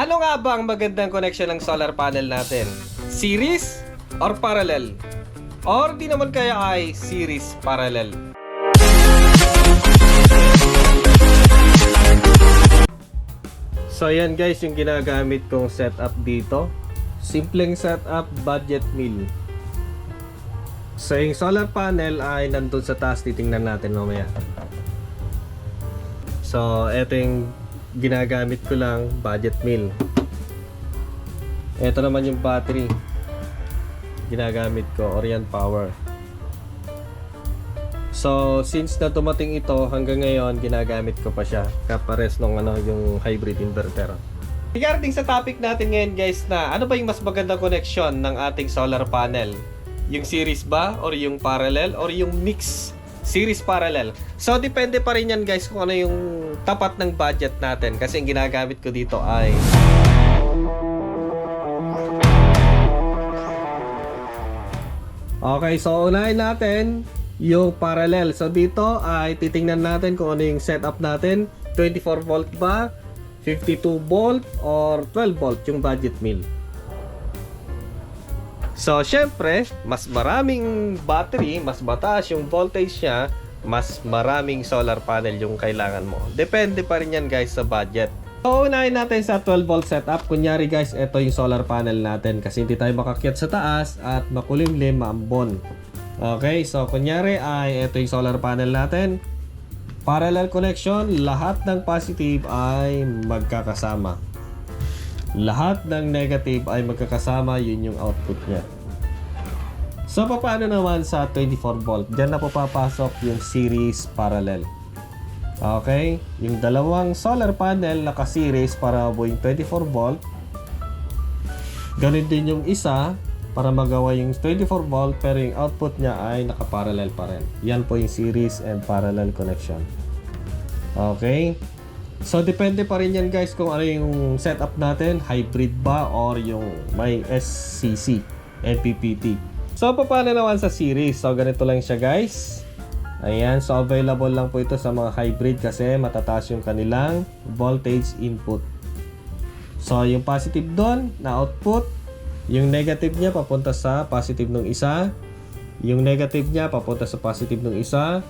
Ano nga ba ang magandang connection ng solar panel natin? Series or parallel? Or di naman kaya ay series parallel? So yan guys, yung ginagamit kong setup dito. Simpleng setup, budget meal. So yung solar panel ay nandun sa taas, titingnan natin mamaya. So eto yung ginagamit ko lang, budget meal. Eto naman yung battery ginagamit ko, Orient Power. So since na dumating ito hanggang ngayon, ginagamit ko pa siya kapares nung yung hybrid inverter. Regarding sa topic natin ngayon guys, na ano ba yung mas magandang connection ng ating solar panel? Yung series ba or yung parallel or yung mix series parallel? So depende pa rin yan guys kung ano yung tapat ng budget natin, kasi yung ginagamit ko dito ay okay, so unahin natin yung parallel. So dito ay titingnan natin kung ano yung setup natin, 24 volt ba, 52 volt or 12 volt yung budget meal. So syempre, mas maraming battery, mas mataas yung voltage niya, mas maraming solar panel yung kailangan mo. Depende pa rin yan guys sa budget. So unahin natin sa 12 volt setup. Kunyari guys, ito yung solar panel natin kasi hindi tayo makakyat sa taas at makulimlim, maambon. Okay, so kunyari ay ito yung solar panel natin. Parallel connection, lahat ng positive ay magkakasama. Lahat ng negative ay magkakasama, yun yung output niya. So paano naman sa 24 volt? Diyan na po papasok yung series parallel. Okay, yung dalawang solar panel naka-series para buuin 24 volt. Ganun din yung isa para magawa yung 24 volt, pero yung output niya ay naka-parallel pa rin. Yan po yung series and parallel connection. Okay, so depende pa rin yan guys kung ano yung setup natin, hybrid ba or yung may SCC, NPPT. So paano naman sa series? So ganito lang siya guys. Ayan, so available lang po ito sa mga hybrid kasi matataas yung kanilang voltage input. So yung positive doon na output, yung negative niya papunta sa positive ng isa, yung negative niya papunta sa positive ng isa,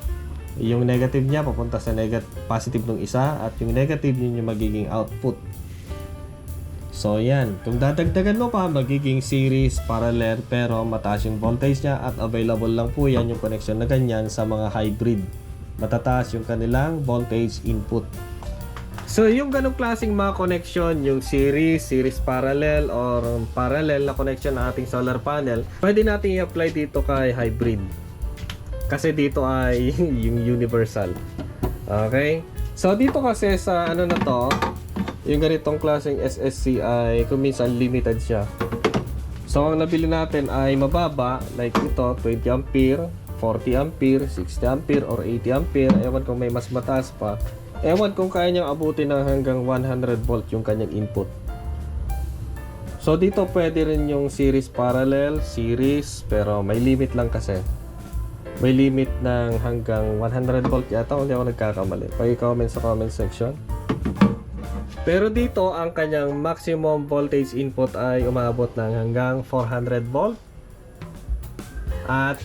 yung negative niya papunta sa positive ng isa, at yung negative yun yung magiging output. So yan, kung dadagdagan mo pa, magiging series parallel pero mataas yung voltage niya, at available lang po yan yung connection na ganyan sa mga hybrid. Matataas yung kanilang voltage input. So yung ganong klaseng mga connection, yung series parallel or parallel na connection ng ating solar panel, pwede natin i-apply dito kay hybrid. Kasi dito ay yung universal. Okay? So dito kasi sa ano na to, yung ganitong klaseng SSC ay kung minsan limited siya. So ang nabili natin ay mababa, like ito 20 ampere, 40 ampere, 60 ampere or 80 ampere. Ewan kung may mas mataas pa. Ewan kung kaya niyang abutin ng hanggang 100 volt yung kanyang input. So dito pwede rin yung series parallel, series, pero may limit lang kasi. May limit ng hanggang 100 volt yata, hindi ako nagkakamali. Pag-comment sa comment section. Pero dito ang kanyang maximum voltage input ay umabot ng hanggang 400 volt at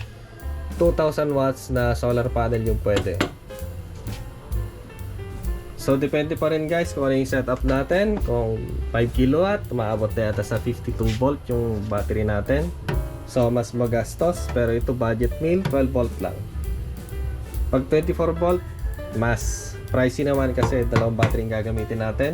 2000 watts na solar panel yung pwede. So depende pa rin guys kung ano yung setup natin. Kung 5 kilowatt, umaabot na yata sa 52 volt yung battery natin. So mas magastos, pero ito budget meal 12 volt lang. Pag 24 volt, mas pricey naman kasi dalawang battery yung gagamitin natin.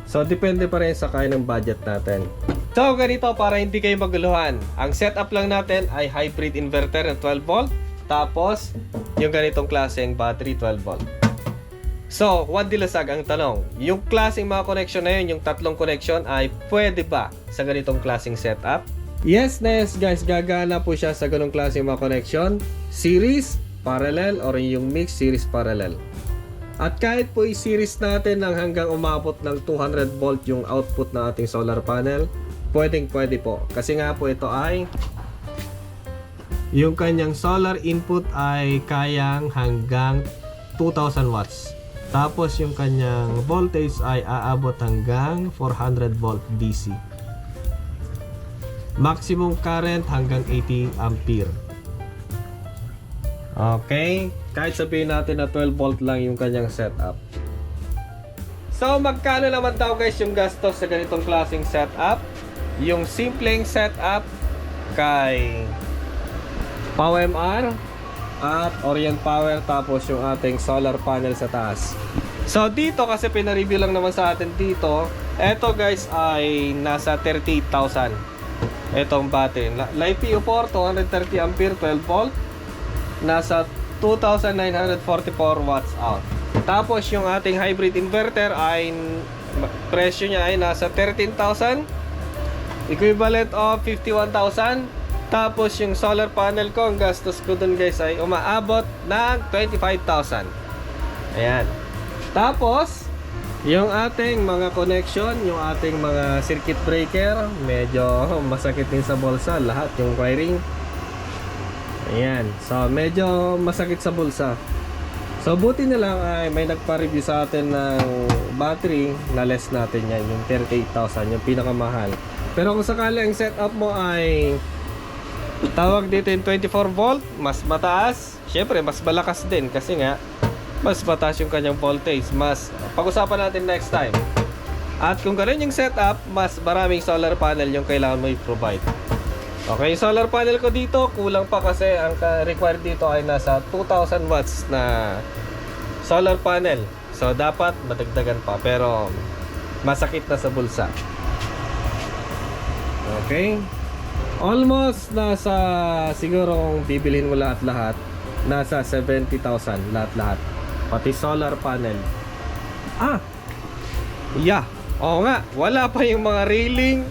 So depende pa rin sa kaya ng budget natin. So ganito para hindi kayo maguluhan. Ang setup lang natin ay hybrid inverter ng 12 volt. Tapos yung ganitong klaseng battery 12 volt. So, Juan Dilasag ang tanong, yung klaseng mga connection na yun, yung tatlong connection ay pwede ba sa ganitong klaseng setup? Yes guys, gagana po siya sa ganong klaseng mga connection, series, parallel, or yung mix series parallel. At kahit po i-series natin ng hanggang umabot ng 200 volt yung output ng ating solar panel, pwede po. Kasi nga po ito ay yung kanyang solar input ay kayang hanggang 2000 watts. Tapos yung kanyang voltage ay aabot hanggang 400 volt DC. Maximum current hanggang 80 ampere. Okay, kahit sabihin natin na 12 volt lang yung kanyang setup. So magkano naman daw guys yung gastos sa ganitong klaseng setup? Yung simpleng setup kay PowerMR at Orient Power, tapos yung ating solar panel sa taas. So dito kasi pinareview lang naman sa atin dito. Eto guys ay nasa 38,000. Etong battery. LiPo4 230 ampere 12 volt. Nasa 2,944 watts out. Tapos yung ating hybrid inverter ay presyo niya ay nasa 13,000. Equivalent of 51,000. Tapos yung solar panel ko, ang gastos ko dun guys ay umaabot ng 25,000. Ayan. Tapos, yung ating mga connection, yung ating mga circuit breaker, medyo masakit din sa bulsa. Lahat yung wiring. Ayan. So, medyo masakit sa bulsa. So, buti na lang ay may nagpa-review sa atin ng battery na less natin yan. Yung 38,000, yung pinakamahal. Pero kung sakali ang setup mo ay tawag dito yung 24 volt, mas mataas, syempre mas malakas din kasi nga mas mataas yung kanyang voltage. Mas pag-usapan natin next time. At kung ganun yung setup, mas maraming solar panel yung kailangan mo i-provide. Okay, yung solar panel ko dito kulang pa kasi ang required dito ay nasa 2,000 watts na solar panel. So dapat madagdagan pa, pero masakit na sa bulsa. Okay, almost nasa, siguro kung bibilhin mo lahat-lahat, nasa 70,000 lahat-lahat. Pati solar panel. Yeah. Oo nga, wala pa yung mga railing,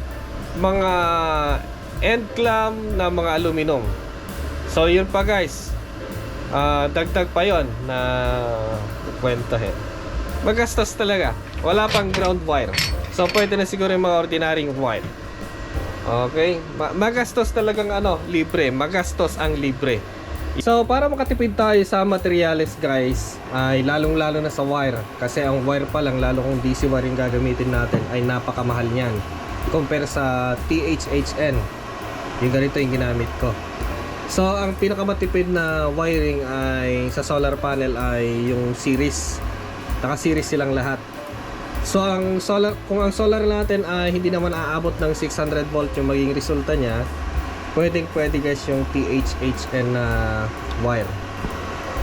mga end clamp na mga aluminum. So yun pa guys. Dagdag pa yon na kwentahin. Magastos talaga. Wala pang ground wire. So pwede na siguro yung mga ordinaryong wire. Okay, magastos talagang libre, magastos ang libre. So para makatipid tayo sa materials guys, ay lalong-lalo na sa wire. Kasi ang wire pa lang, lalo kung DC wiring gagamitin natin, ay napakamahal niyan compare sa THHN. Yung ganito yung ginamit ko. So ang pinakamatipid na wiring ay sa solar panel ay yung series. Naka-series silang lahat. So ang solar, kung ang solar natin ay hindi naman aabot ng 600 volt yung maging resulta niya, pwede guys yung THHN na wire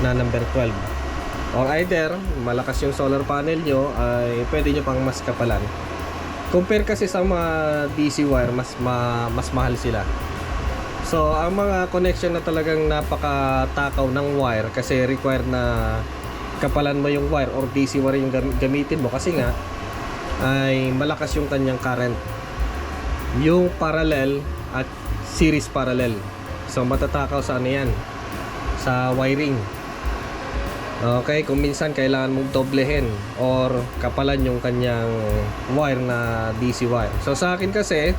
na number 12. Or either malakas yung solar panel nyo, ay pwede nyo pang mas kapalan. Compare kasi sa mga DC wire, mas mahal sila. So ang mga connection na talagang napakatakaw ng wire, kasi required na kapalan mo yung wire or DC wire yung gamitin mo, kasi nga ay malakas yung kanyang current, yung parallel at series parallel. So matatakaw sa yan, sa wiring. Okay, kung minsan kailangan mong doblehin or kapalan yung kanyang wire na DC wire. So sa akin kasi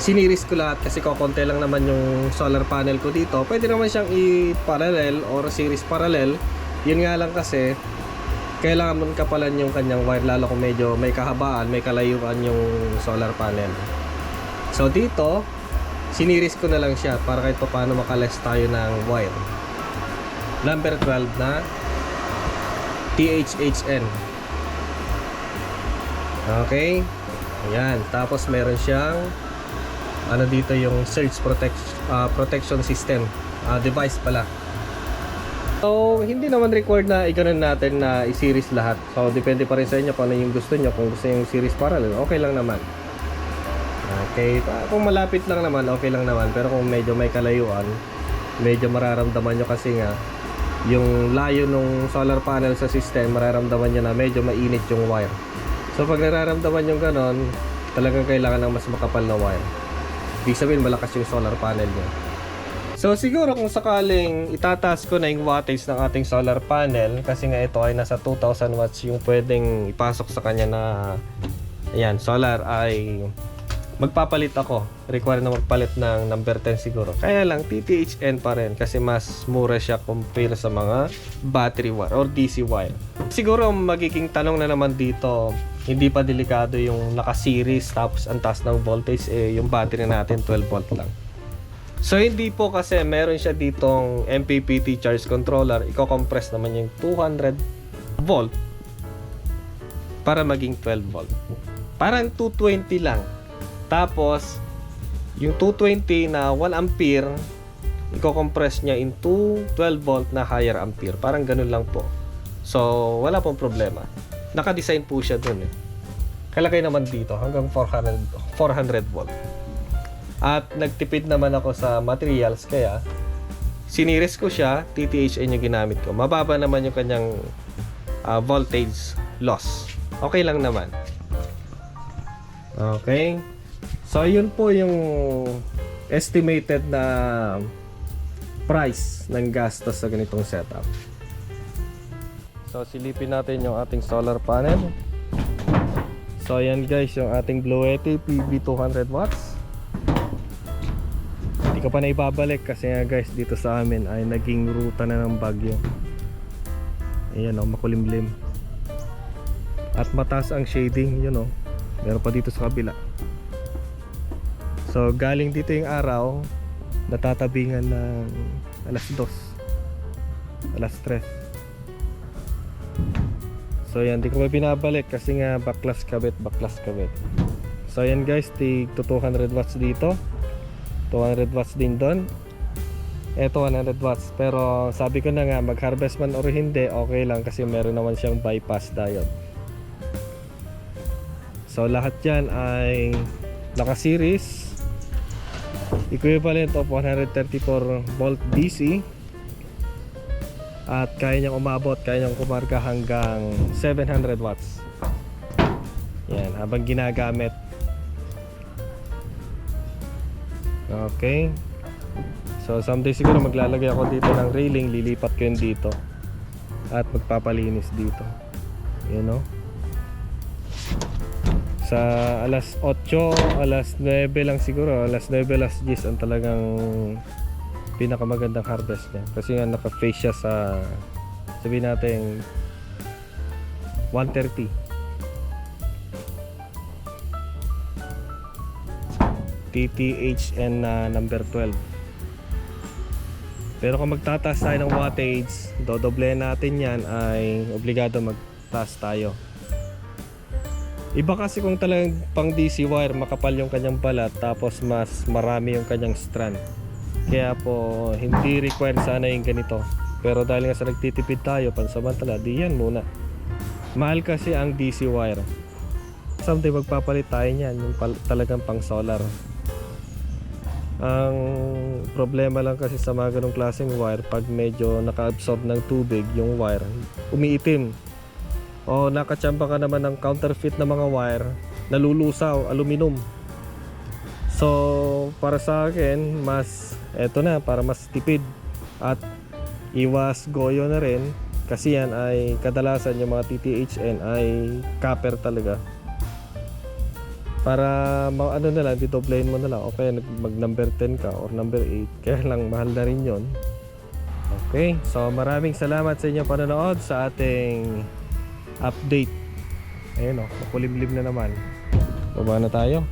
siniris ko lahat kasi kokonti lang naman yung solar panel ko dito. Pwede naman siyang i-parallel or series parallel. Yun nga lang kasi kailangan mong kapalan yung kanyang wire, lalo kung medyo may kahabaan, may kalayuan yung solar panel. So dito siniris ko na lang siya para kahit pa paano makaless tayo ng wire. Number 12 na THHN. Okay, ayan. Tapos meron siyang dito yung surge protection system, device pala. So hindi naman required na i-ganon natin na i-series lahat. So depende pa rin sa inyo kung ano yung gusto nyo. Kung gusto yung series parallel, okay lang naman. Okay, kung malapit lang naman, okay lang naman. Pero kung medyo may kalayuan, medyo mararamdaman nyo kasi nga yung layo ng solar panel sa system, mararamdaman nyo na medyo mainit yung wire. So pag nararamdaman yung ganon, talagang kailangan ng mas makapal na wire. Ibig sabihin malakas yung solar panel nyo. So siguro kung sakaling itataas ko na yung wattage ng ating solar panel, kasi nga ito ay nasa 2,000 watts yung pwedeng ipasok sa kanya na ayan, solar, ay magpapalit ako. Require na magpalit ng number 10 siguro. Kaya lang, TTHN pa rin kasi mas mura siya compare sa mga battery wire or DC wire. Siguro magiging tanong na naman dito, hindi pa delikado yung naka-series tapos ang taas ng voltage, yung battery natin 12 volt lang. So hindi po, kasi meron siya ditong MPPT charge controller, i-compress naman yung 200 volt para maging 12 volt. Parang 220 lang. Tapos, yung 220 na 1 ampere, i-compress niya into 12 volt na higher ampere. Parang ganun lang po. So, wala pong problema. Naka-design po siya dun eh. Kalagay naman dito hanggang 400 volt. At nagtipid naman ako sa materials, kaya siniris ko siya, TTHN yung ginamit ko. Mababa naman yung kanyang voltage loss. Okay lang naman. Okay. So, yun po yung estimated na price ng gastos sa ganitong setup. So, silipin natin yung ating solar panel. So, ayan guys, yung ating Bluetti PV 200 watts. Hindi ko pa na ibabalik kasi nga guys, dito sa amin ay naging ruta na ng bagyo. Ayan o, makulimlim. At mataas ang shading, yun o. Meron pa dito sa kabila. So, galing dito yung araw, natatabingan ng alas 2, alas 3. So, yan, di ko pa binabalik kasi nga baklas kabit. So, yan guys, tig 200 watts dito, 200 watts din doon. Eto 100 watts. Pero sabi ko na nga, mag-harvest man or hindi, okay lang kasi meron naman siyang bypass diode. So, lahat yan ay naka-series, equivalent of 134 volt DC, at kaya niyang umabot, kaya niyang kumarga hanggang 700 watts. Yan, habang ginagamit. Okay. So, someday siguro maglalagay ako dito ng railing, lilipat ko yun dito at magpapalinis dito. You know? Sa alas 8, alas 9 lang siguro, alas 9, alas 10 ang talagang pinakamagandang harvest niya. Kasi nga naka-face siya sa, sabihin natin, 130. TTHN na number 12. Pero kung magtataas tayo ng wattage, dodoblehan natin yan, ay obligado magtaas tayo. Iba kasi kung talagang pang DC wire, makapal yung kanyang balat, tapos mas marami yung kanyang strand. Kaya po, hindi required sana yung ganito. Pero dahil nga sa nagtitipid tayo, pansamantala, di yan muna. Mahal kasi ang DC wire. Someday magpapalit tayo niyan, yung talagang pang solar. Ang problema lang kasi sa mga ganong klaseng wire, pag medyo naka-absorb ng tubig yung wire, umiitim. O nakachamba ka naman ng counterfeit na mga wire, nalulusaw, aluminum. So para sa akin, mas eto na, para mas tipid at iwas goyo na rin, kasi yan ay kadalasan yung mga TTHN ay copper talaga. Para ano na lang, didoblehin mo na lang. Okay, mag number 10 ka or number 8, kaya lang mahal na rin yon. Okay, so maraming salamat sa inyo panonood sa ating update. Ayun o, makulimlim na naman. Baba na tayo.